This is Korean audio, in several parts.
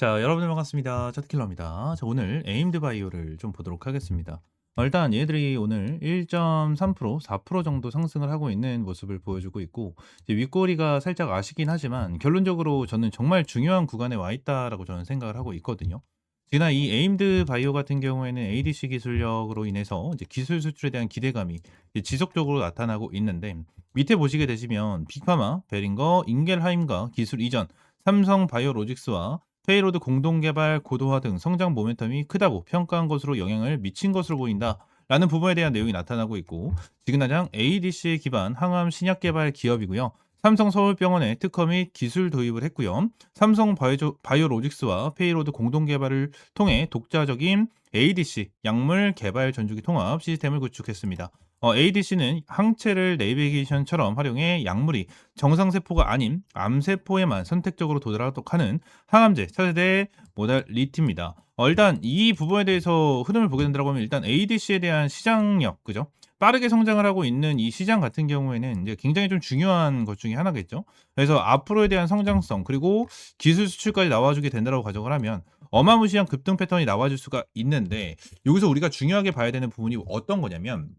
자, 여러분들 반갑습니다. 차트킬러입니다. 자, 오늘 에임드 바이오를 좀 보도록 하겠습니다. 일단 얘들이 오늘 1.3%, 4% 정도 상승을 하고 있는 모습을 보여주고 있고, 이제 윗꼬리가 살짝 아쉽긴 하지만 결론적으로 저는 정말 중요한 구간에 와 있다라고 저는 생각을 하고 있거든요. 특히나 이 에임드 바이오 같은 경우에는 ADC 기술력으로 인해서 이제 기술 수출에 대한 기대감이 이제 지속적으로 나타나고 있는데, 밑에 보시게 되시면 빅파마, 베링거, 인겔하임과 기술 이전, 삼성 바이오로직스와 페이로드 공동 개발 고도화 등 성장 모멘텀이 크다고 평가한 것으로 영향을 미친 것으로 보인다라는 부분에 대한 내용이 나타나고 있고, 지금 당장 ADC 기반 항암 신약 개발 기업이고요. 삼성 서울병원에 특허 및 기술 도입을 했고요. 삼성 바이오로직스와 페이로드 공동 개발을 통해 독자적인 ADC 약물 개발 전주기 통합 시스템을 구축했습니다. ADC는 항체를 내비게이션처럼 활용해 약물이 정상세포가 아닌 암세포에만 선택적으로 도달하도록 하는 항암제 차세대 모달리티입니다. 일단 이 부분에 대해서 흐름을 보게 된다고 하면 일단 ADC에 대한 시장력, 그죠? 빠르게 성장을 하고 있는 이 시장 같은 경우에는 이제 굉장히 좀 중요한 것 중에 하나겠죠. 그래서 앞으로에 대한 성장성 그리고 기술 수출까지 나와주게 된다고 가정을 하면 어마무시한 급등 패턴이 나와줄 수가 있는데, 여기서 우리가 중요하게 봐야 되는 부분이 어떤 거냐면,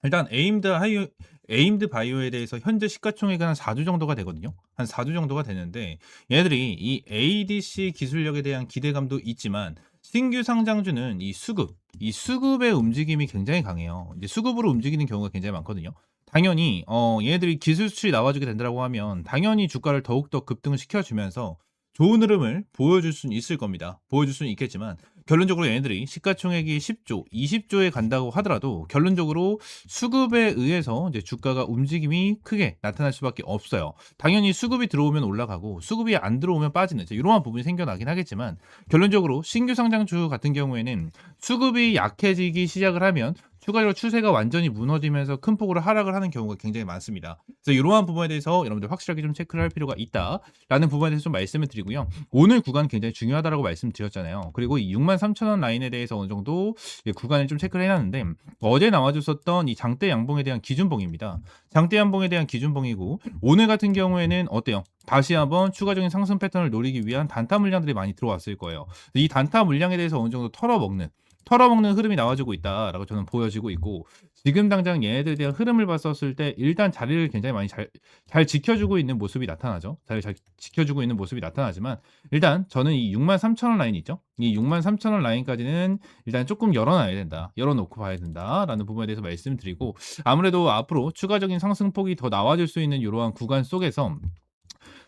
일단 에임드 바이오에 대해서 현재 시가총액은 한 4주 정도가 되거든요. 한 4주 정도가 되는데, 얘들이 이 ADC 기술력에 대한 기대감도 있지만 신규 상장주는 이 수급의 움직임이 굉장히 강해요. 이제 수급으로 움직이는 경우가 굉장히 많거든요. 당연히 얘네들이 기술 수출이 나와주게 된다고 하면 당연히 주가를 더욱더 급등을 시켜주면서 좋은 흐름을 보여줄 수는 있을 겁니다. 보여줄 수는 있겠지만 결론적으로 얘네들이 시가총액이 10조, 20조에 간다고 하더라도 결론적으로 수급에 의해서 이제 주가가 움직임이 크게 나타날 수밖에 없어요. 당연히 수급이 들어오면 올라가고 수급이 안 들어오면 빠지는 이러한 부분이 생겨나긴 하겠지만, 결론적으로 신규 상장주 같은 경우에는 수급이 약해지기 시작을 하면 추가적으로 추세가 완전히 무너지면서 큰 폭으로 하락을 하는 경우가 굉장히 많습니다. 그래서 이러한 부분에 대해서 여러분들 확실하게 좀 체크를 할 필요가 있다라는 부분에 대해서 좀 말씀을 드리고요. 오늘 구간 굉장히 중요하다라고 말씀드렸잖아요. 그리고 이 63,000원 라인에 대해서 어느 정도 구간을 좀 체크를 해놨는데, 어제 나와줬었던 이 장대 양봉에 대한 기준봉입니다. 장대 양봉에 대한 기준봉이고, 오늘 같은 경우에는 어때요? 다시 한번 추가적인 상승 패턴을 노리기 위한 단타 물량들이 많이 들어왔을 거예요. 이 단타 물량에 대해서 어느 정도 털어먹는 흐름이 나와주고 있다라고 저는 보여지고 있고, 지금 당장 얘네들에 대한 흐름을 봤었을 때 일단 자리를 굉장히 많이 잘 지켜주고 있는 모습이 나타나죠. 자리를 잘 지켜주고 있는 모습이 나타나지만, 일단 저는 이 63,000원 라인 있죠. 이 63,000원 라인까지는 일단 조금 열어놔야 된다. 열어놓고 봐야 된다라는 부분에 대해서 말씀드리고, 아무래도 앞으로 추가적인 상승폭이 더 나와줄 수 있는 이러한 구간 속에서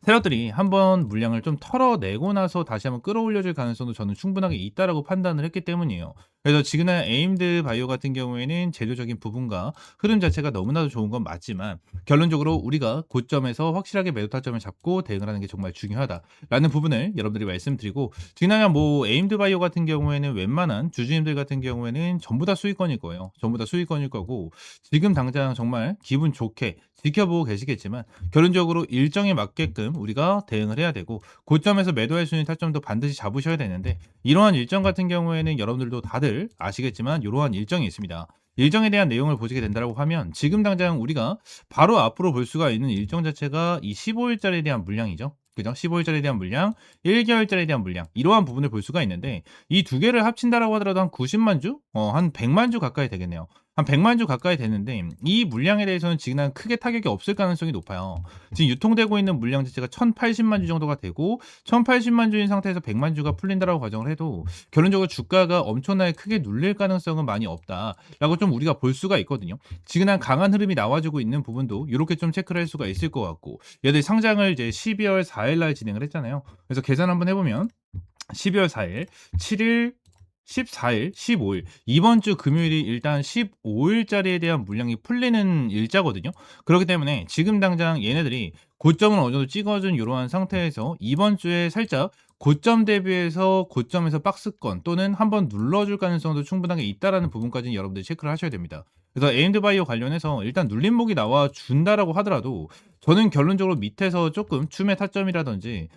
세력들이 한번 물량을 좀 털어내고 나서 다시 한번 끌어올려줄 가능성도 저는 충분하게 있다라고 판단을 했기 때문이에요. 그래서 지금은 에임드 바이오 같은 경우에는 재료적인 부분과 흐름 자체가 너무나도 좋은 건 맞지만, 결론적으로 우리가 고점에서 확실하게 매도 타점을 잡고 대응을 하는 게 정말 중요하다라는 부분을 여러분들이 말씀드리고, 지금 뭐 에임드 바이오 같은 경우에는 웬만한 주주님들 같은 경우에는 전부 다 수익권일 거예요. 전부 다 수익권일 거고, 지금 당장 정말 기분 좋게 지켜보고 계시겠지만 결론적으로 일정에 맞게끔 우리가 대응을 해야 되고, 고점에서 매도할 수 있는 타점도 반드시 잡으셔야 되는데, 이러한 일정 같은 경우에는 여러분들도 다들 아시겠지만 이러한 일정이 있습니다. 일정에 대한 내용을 보시게 된다고 하면 지금 당장 우리가 바로 앞으로 볼 수가 있는 일정 자체가 이 15일짜리에 대한 물량이죠. 그죠? 15일짜리에 대한 물량, 1개월짜리에 대한 물량, 이러한 부분을 볼 수가 있는데, 이 두 개를 합친다라고 하더라도 한 90만 주? 한 100만 주 가까이 되겠네요. 한 100만 주 가까이 되는데, 이 물량에 대해서는 지금 크게 타격이 없을 가능성이 높아요. 지금 유통되고 있는 물량 자체가 1080만 주 정도가 되고, 1080만 주인 상태에서 100만 주가 풀린다라고 가정을 해도 결론적으로 주가가 엄청나게 크게 눌릴 가능성은 많이 없다라고 좀 우리가 볼 수가 있거든요. 지금 강한 흐름이 나와주고 있는 부분도 이렇게 좀 체크를 할 수가 있을 것 같고, 얘들 상장을 이제 12월 4일 날 진행을 했잖아요. 그래서 계산 한번 해보면 12월 4일, 7일, 14일, 15일, 이번 주 금요일이 일단 15일짜리에 대한 물량이 풀리는 일자거든요. 그렇기 때문에 지금 당장 얘네들이 고점을 어느 정도 찍어준 이러한 상태에서 이번 주에 살짝 고점 대비해서 고점에서 박스권 또는 한번 눌러줄 가능성도 충분하게 있다라는 부분까지는 여러분들이 체크를 하셔야 됩니다. 그래서 에임드 바이오 관련해서 일단 눌림목이 나와 준다라고 하더라도 저는 결론적으로 밑에서 조금 춤의 타점이라든지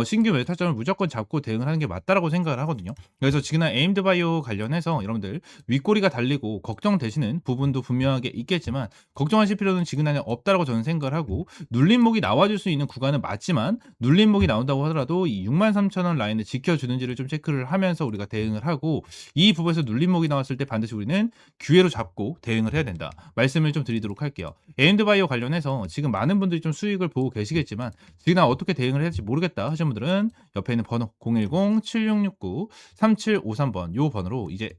신규 매수 타점을 무조건 잡고 대응을 하는 게 맞다라고 생각을 하거든요. 그래서 지금 에임드 바이오 관련해서 여러분들 윗꼬리가 달리고 걱정되시는 부분도 분명하게 있겠지만 걱정하실 필요는 지금 당장 없다라고 저는 생각을 하고, 눌림목이 나와줄 수 있는 구간은 맞지만 눌림목이 나온다고 하더라도 이 63,000원 라인을 지켜주는지를 좀 체크를 하면서 우리가 대응을 하고, 이 부분에서 눌림목이 나왔을 때 반드시 우리는 기회로 잡고 대응을 해야 된다 말씀을 좀 드리도록 할게요. 에임드 바이오 관련해서 지금 많은 분들이 좀 수익을 보고 계시겠지만 지금 나 어떻게 대응을 해야 될지 모르겠다 하시는 분들은 옆에 있는 번호 010-7669-3753번 요 번호로 이제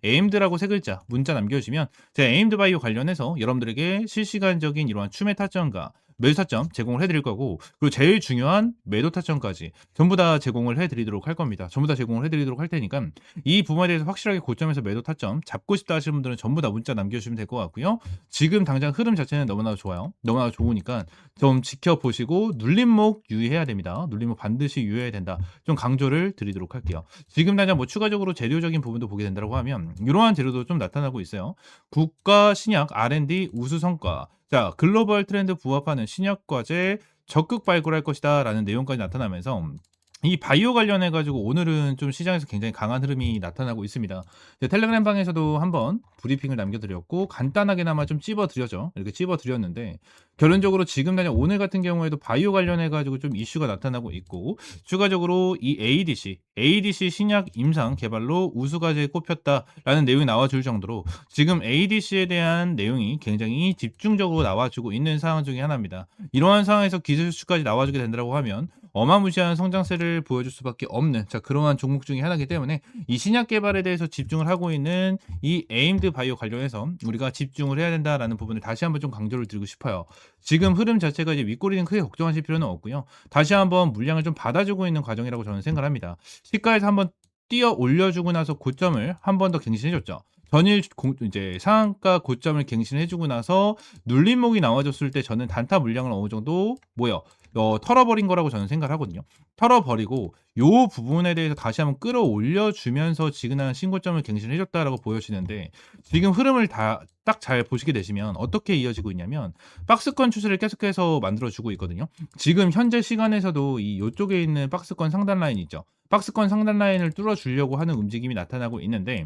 에임드라고 세 글자 문자 남겨주시면 제가 에임드 바이오 관련해서 여러분들에게 실시간적인 이러한 추매 타점과 매수 타점 제공을 해드릴 거고, 그리고 제일 중요한 매도 타점까지 전부 다 제공을 해드리도록 할 겁니다. 전부 다 제공을 해드리도록 할 테니까 이 부분에 대해서 확실하게 고점에서 매도 타점 잡고 싶다 하시는 분들은 전부 다 문자 남겨주시면 될 것 같고요. 지금 당장 흐름 자체는 너무나 좋아요. 너무나 좋으니까 좀 지켜보시고 눌림목 유의해야 됩니다. 눌림목 반드시 유의해야 된다. 좀 강조를 드리도록 할게요. 지금 당장 뭐 추가적으로 재료적인 부분도 보게 된다고 하면 이러한 재료도 좀 나타나고 있어요. 국가 신약 R&D 우수 성과. 자, 글로벌 트렌드 부합하는 신약 과제 적극 발굴할 것이다라는 내용까지 나타나면서 이 바이오 관련해 가지고 오늘은 좀 시장에서 굉장히 강한 흐름이 나타나고 있습니다. 텔레그램 방에서도 한번 브리핑을 남겨드렸고 간단하게나마 좀 찝어드려죠. 이렇게 찝어드렸는데 결론적으로 지금 당장 오늘 같은 경우에도 바이오 관련해 가지고 좀 이슈가 나타나고 있고, 추가적으로 이 ADC 신약 임상 개발로 우수과제에 꼽혔다라는 내용이 나와줄 정도로 지금 ADC에 대한 내용이 굉장히 집중적으로 나와주고 있는 상황 중에 하나입니다. 이러한 상황에서 기술 수치까지 나와주게 된다고 하면 어마무시한 성장세를 보여줄 수밖에 없는 그러한 종목 중에 하나이기 때문에 이 신약 개발에 대해서 집중을 하고 있는 이 에임드 바이오 관련해서 우리가 집중을 해야 된다라는 부분을 다시 한번 좀 강조를 드리고 싶어요. 지금 흐름 자체가 이제 윗꼬리는 크게 걱정하실 필요는 없고요. 다시 한번 물량을 좀 받아주고 있는 과정이라고 저는 생각을 합니다. 시가에서 한번 뛰어 올려주고 나서 고점을 한 번 더 갱신해줬죠. 전일 이제 상한가 고점을 갱신해주고 나서 눌림목이 나와줬을 때 저는 단타 물량을 어느 정도 털어버린 거라고 저는 생각을 하거든요. 털어버리고 요 부분에 대해서 다시 한번 끌어올려주면서 지근한 신고점을 갱신해줬다라고 보여지는데, 지금 흐름을 다 딱 잘 보시게 되시면 어떻게 이어지고 있냐면 박스권 추세를 계속해서 만들어주고 있거든요. 지금 현재 시간에서도 이 요쪽에 있는 박스권 상단 라인 있죠. 박스권 상단 라인을 뚫어주려고 하는 움직임이 나타나고 있는데,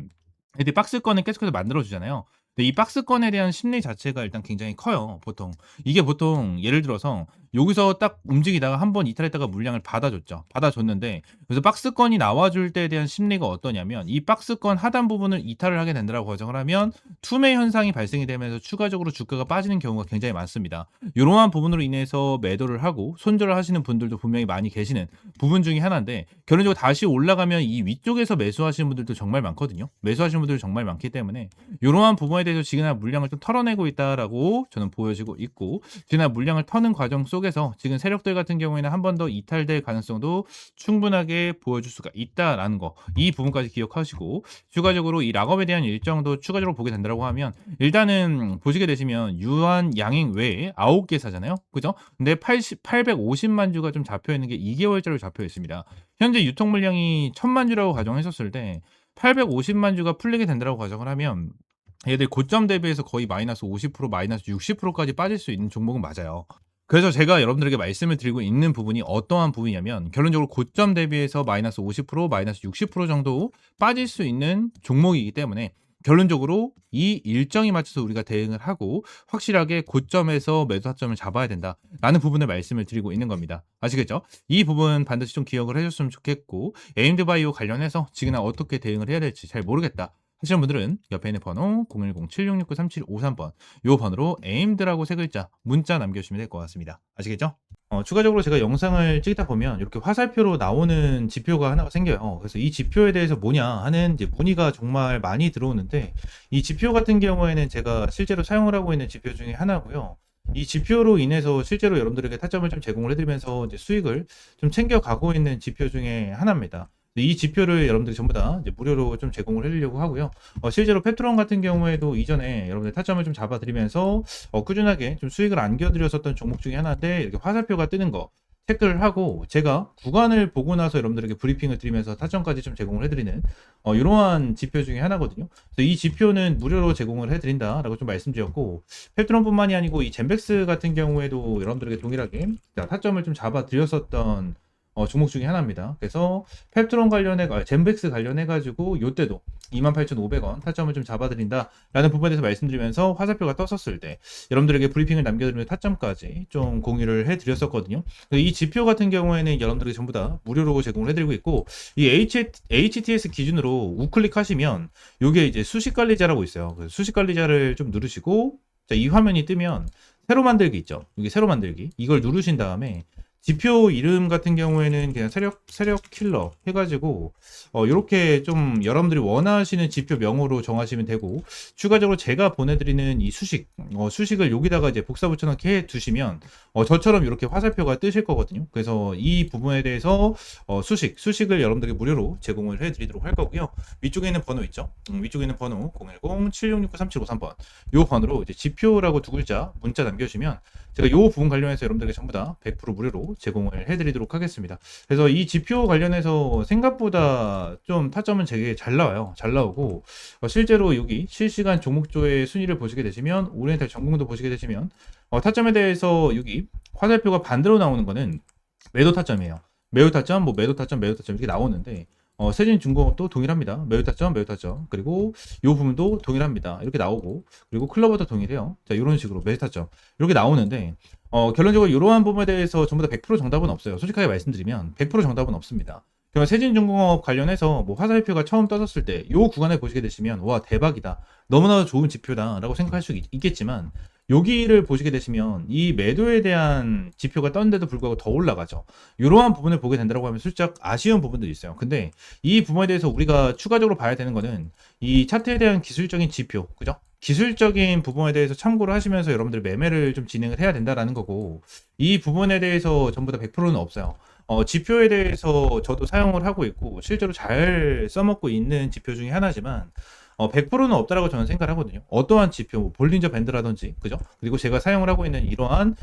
근데 박스권을 계속해서 만들어주잖아요. 근데 이 박스권에 대한 심리 자체가 일단 굉장히 커요, 보통. 이게 보통 예를 들어서 여기서 딱 움직이다가 한번 이탈했다가 물량을 받아줬죠. 받아줬는데 그래서 박스권이 나와줄 때에 대한 심리가 어떠냐면 이 박스권 하단 부분을 이탈을 하게 된다고 가정을 하면 투매 현상이 발생이 되면서 추가적으로 주가가 빠지는 경우가 굉장히 많습니다. 이러한 부분으로 인해서 매도를 하고 손절을 하시는 분들도 분명히 많이 계시는 부분 중에 하나인데, 결론적으로 다시 올라가면 이 위쪽에서 매수하시는 분들도 정말 많거든요. 매수하시는 분들이 정말 많기 때문에 이러한 부분에 대해서 지금 물량을 좀 털어내고 있다라고 저는 보여지고 있고, 지금 물량을 터는 과정 속에서 지금 세력들 같은 경우에는 한 번 더 이탈될 가능성도 충분하게 보여줄 수가 있다라는 거, 이 부분까지 기억하시고, 추가적으로 이 락업에 대한 일정도 추가적으로 보게 된다고 하면 일단은 보시게 되시면 유한 양행 외에 9개사잖아요. 그죠? 근데 850만 주가 좀 잡혀 있는 게 2개월짜리로 잡혀 있습니다. 현재 유통 물량이 1000만 주라고 가정했었을 때 850만 주가 풀리게 된다고 가정을 하면 얘들 고점 대비해서 거의 마이너스 50%, 마이너스 60%까지 빠질 수 있는 종목은 맞아요. 그래서 제가 여러분들에게 말씀을 드리고 있는 부분이 어떠한 부분이냐면 결론적으로 고점 대비해서 마이너스 50%, 마이너스 60% 정도 빠질 수 있는 종목이기 때문에 결론적으로 이 일정에 맞춰서 우리가 대응을 하고 확실하게 고점에서 매도 타점을 잡아야 된다라는 부분을 말씀을 드리고 있는 겁니다. 아시겠죠? 이 부분 반드시 좀 기억을 해줬으면 좋겠고, 에임드 바이오 관련해서 지금 어떻게 대응을 해야 될지 잘 모르겠다 하시는 분들은 옆에 있는 번호 010-7669-3753번 요 번호로 에임드라고 세 글자 문자 남겨주시면 될 것 같습니다. 아시겠죠? 추가적으로 제가 영상을 찍다 보면 이렇게 화살표로 나오는 지표가 하나가 생겨요. 그래서 이 지표에 대해서 뭐냐 하는 이제 문의가 정말 많이 들어오는데, 이 지표 같은 경우에는 제가 실제로 사용을 하고 있는 지표 중에 하나고요. 이 지표로 인해서 실제로 여러분들에게 타점을 좀 제공을 해드리면서 이제 수익을 좀 챙겨가고 있는 지표 중에 하나입니다. 이 지표를 여러분들이 전부 다 이제 무료로 좀 제공을 해드리려고 하고요. 실제로 페트론 같은 경우에도 이전에 여러분들 타점을 좀 잡아드리면서 꾸준하게 좀 수익을 안겨드렸었던 종목 중에 하나인데, 이렇게 화살표가 뜨는 거 체크를 하고 제가 구간을 보고 나서 여러분들에게 브리핑을 드리면서 타점까지 좀 제공을 해드리는 이러한 지표 중에 하나거든요. 그래서 이 지표는 무료로 제공을 해드린다라고 좀 말씀드렸고, 펩트론뿐만이 아니고 이 젠백스 같은 경우에도 여러분들에게 동일하게 타점을 좀 잡아드렸었던 종목 중에 하나입니다. 그래서 펩트론 젠백스 관련해가지고 요때도 28,500원 타점을 좀 잡아드린다라는 부분에 대해서 말씀드리면서 화살표가 떴었을 때 여러분들에게 브리핑을 남겨드리면서 타점까지 좀 공유를 해드렸었거든요. 이 지표 같은 경우에는 여러분들에게 전부 다 무료로 제공을 해드리고 있고, 이 HTS 기준으로 우클릭 하시면 요게 이제 수식 관리자라고 있어요. 그래서 수식 관리자를 좀 누르시고, 자, 이 화면이 뜨면 새로 만들기 있죠. 여기 새로 만들기, 이걸 누르신 다음에 지표 이름 같은 경우에는 그냥 세력 킬러 해가지고 이렇게 좀 여러분들이 원하시는 지표 명으로 정하시면 되고, 추가적으로 제가 보내드리는 이 수식을 여기다가 이제 복사 붙여넣기 해 두시면 저처럼 이렇게 화살표가 뜨실 거거든요. 그래서 이 부분에 대해서 수식을 여러분들에게 무료로 제공을 해드리도록 할 거고요. 위쪽에 있는 번호 있죠. 위쪽에 있는 번호 010-7669-3753번 이 번호로 이제 지표라고 두 글자 문자 남겨주시면 제가 이 부분 관련해서 여러분들에게 전부 다 100% 무료로 제공을 해드리도록 하겠습니다. 그래서 이 지표 관련해서 생각보다 좀 타점은 되게 잘 나와요. 잘 나오고 실제로 여기 실시간 종목조의 순위를 보시게 되시면, 오리엔탈 전공도 보시게 되시면 타점에 대해서 여기 화살표가 반대로 나오는 거는 매도 타점이에요. 매도 타점, 매도 타점, 매도 타점 이렇게 나오는데 세진중공업도 동일합니다. 매도 타점, 매도 타점. 그리고 이 부분도 동일합니다. 이렇게 나오고, 그리고 클로버도 동일해요. 자, 이런 식으로 매도 타점 이렇게 나오는데 결론적으로 이러한 부분에 대해서 전부 다 100% 정답은 없어요. 솔직하게 말씀드리면 100% 정답은 없습니다. 그럼 세진중공업 관련해서 화살표가 처음 떠졌을 때 이 구간에 보시게 되시면 와, 대박이다, 너무나도 좋은 지표다 라고 생각할 수 있겠지만, 여기를 보시게 되시면 이 매도에 대한 지표가 떴는데도 불구하고 더 올라가죠. 이러한 부분을 보게 된다고 하면 살짝 아쉬운 부분도 있어요. 근데 이 부분에 대해서 우리가 추가적으로 봐야 되는 거는 이 차트에 대한 기술적인 지표, 그죠? 기술적인 부분에 대해서 참고를 하시면서 여러분들 매매를 좀 진행을 해야 된다라는 거고, 이 부분에 대해서 전부 다 100%는 없어요. 지표에 대해서 저도 사용을 하고 있고 실제로 잘 써먹고 있는 지표 중에 하나지만 100%는 없다라고 저는 생각을 하거든요. 어떠한 지표, 볼린저 밴드라든지, 그죠? 그리고 제가 사용을 하고 있는 이러한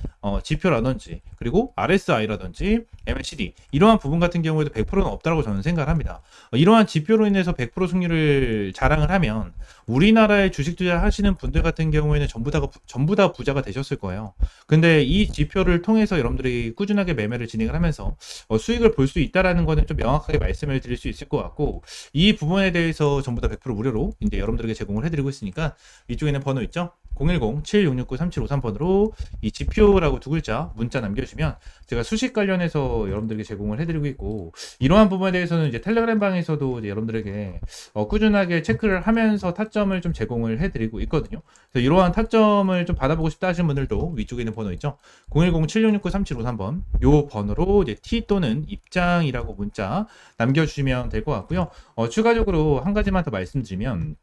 지표라든지, 그리고 RSI라든지, MACD 이러한 부분 같은 경우에도 100%는 없다라고 저는 생각을 합니다. 이러한 지표로 인해서 100% 승률을 자랑을 하면 우리나라에 주식 투자하시는 분들 같은 경우에는 전부 다 부자가 되셨을 거예요. 근데 이 지표를 통해서 여러분들이 꾸준하게 매매를 진행을 하면서 수익을 볼 수 있다라는 거는 좀 명확하게 말씀을 드릴 수 있을 것 같고, 이 부분에 대해서 전부 다 100% 무료로 이제 여러분들에게 제공을 해드리고 있으니까 위쪽에 있는 번호 있죠? 010-7669-3753번으로 이 지표라고 두 글자 문자 남겨주시면 제가 수식 관련해서 여러분들에게 제공을 해드리고 있고, 이러한 부분에 대해서는 이제 텔레그램 방에서도 이제 여러분들에게 꾸준하게 체크를 하면서 타점을 좀 제공을 해드리고 있거든요. 그래서 이러한 타점을 좀 받아보고 싶다 하시는 분들도 위쪽에 있는 번호 있죠? 010-7669-3753번 요 번호로 이제 T 또는 입장이라고 문자 남겨주시면 될 것 같고요. 추가적으로 한 가지만 더 말씀드리면,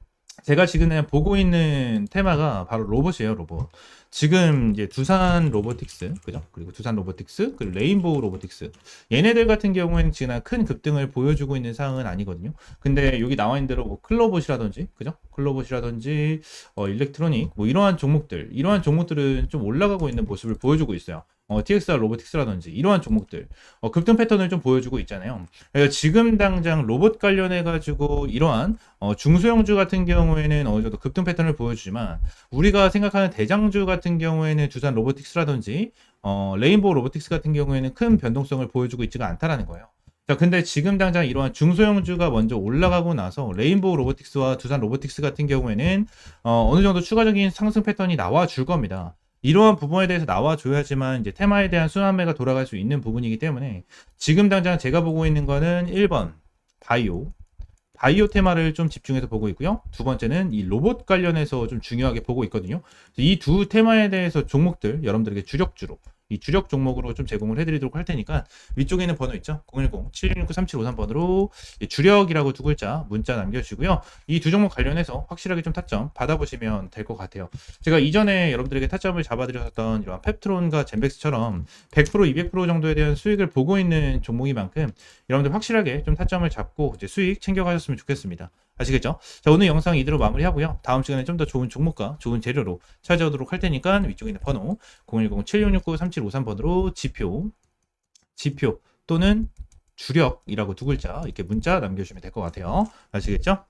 제가 지금 보고 있는 테마가 바로 로봇이에요, 로봇. 지금 이제 두산 로보틱스, 그죠? 그리고 두산 로보틱스, 그리고 레인보우 로보틱스. 얘네들 같은 경우에는 지금 큰 급등을 보여주고 있는 상황은 아니거든요. 근데 여기 나와 있는 대로 클로봇이라든지, 그죠? 클로봇이라든지, 일렉트로닉, 이러한 종목들은 좀 올라가고 있는 모습을 보여주고 있어요. TXR 로보틱스라든지 이러한 종목들 급등 패턴을 좀 보여주고 있잖아요. 그래서 지금 당장 로봇 관련해 가지고 이러한 중소형주 같은 경우에는 어느 정도 급등 패턴을 보여주지만, 우리가 생각하는 대장주 같은 경우에는 두산 로보틱스라든지 레인보우 로보틱스 같은 경우에는 큰 변동성을 보여주고 있지가 않다라는 거예요. 자, 근데 지금 당장 이러한 중소형주가 먼저 올라가고 나서 레인보우 로보틱스와 두산 로보틱스 같은 경우에는 어느 정도 추가적인 상승 패턴이 나와 줄 겁니다. 이러한 부분에 대해서 나와줘야지만 이제 테마에 대한 순환매가 돌아갈 수 있는 부분이기 때문에, 지금 당장 제가 보고 있는 거는 1번 바이오 테마를 좀 집중해서 보고 있고요. 두 번째는 이 로봇 관련해서 좀 중요하게 보고 있거든요. 이 두 테마에 대해서 종목들 여러분들에게 주력주로, 이 주력 종목으로 좀 제공을 해드리도록 할 테니까 위쪽에 있는 번호 있죠? 010-7669-3753번으로 주력이라고 두 글자 문자 남겨주시고요. 이 두 종목 관련해서 확실하게 좀 타점 받아보시면 될 것 같아요. 제가 이전에 여러분들에게 타점을 잡아드렸던 이런 펩트론과 젠백스처럼 100%, 200% 정도에 대한 수익을 보고 있는 종목인 만큼 여러분들 확실하게 좀 타점을 잡고 이제 수익 챙겨가셨으면 좋겠습니다. 아시겠죠? 자, 오늘 영상 이대로 마무리하고요. 다음 시간에 좀 더 좋은 종목과 좋은 재료로 찾아오도록 할 테니까 위쪽에 있는 번호 010-7669-3753번으로 지표 지표 또는 주력이라고 두 글자 이렇게 문자 남겨주시면 될 것 같아요. 아시겠죠?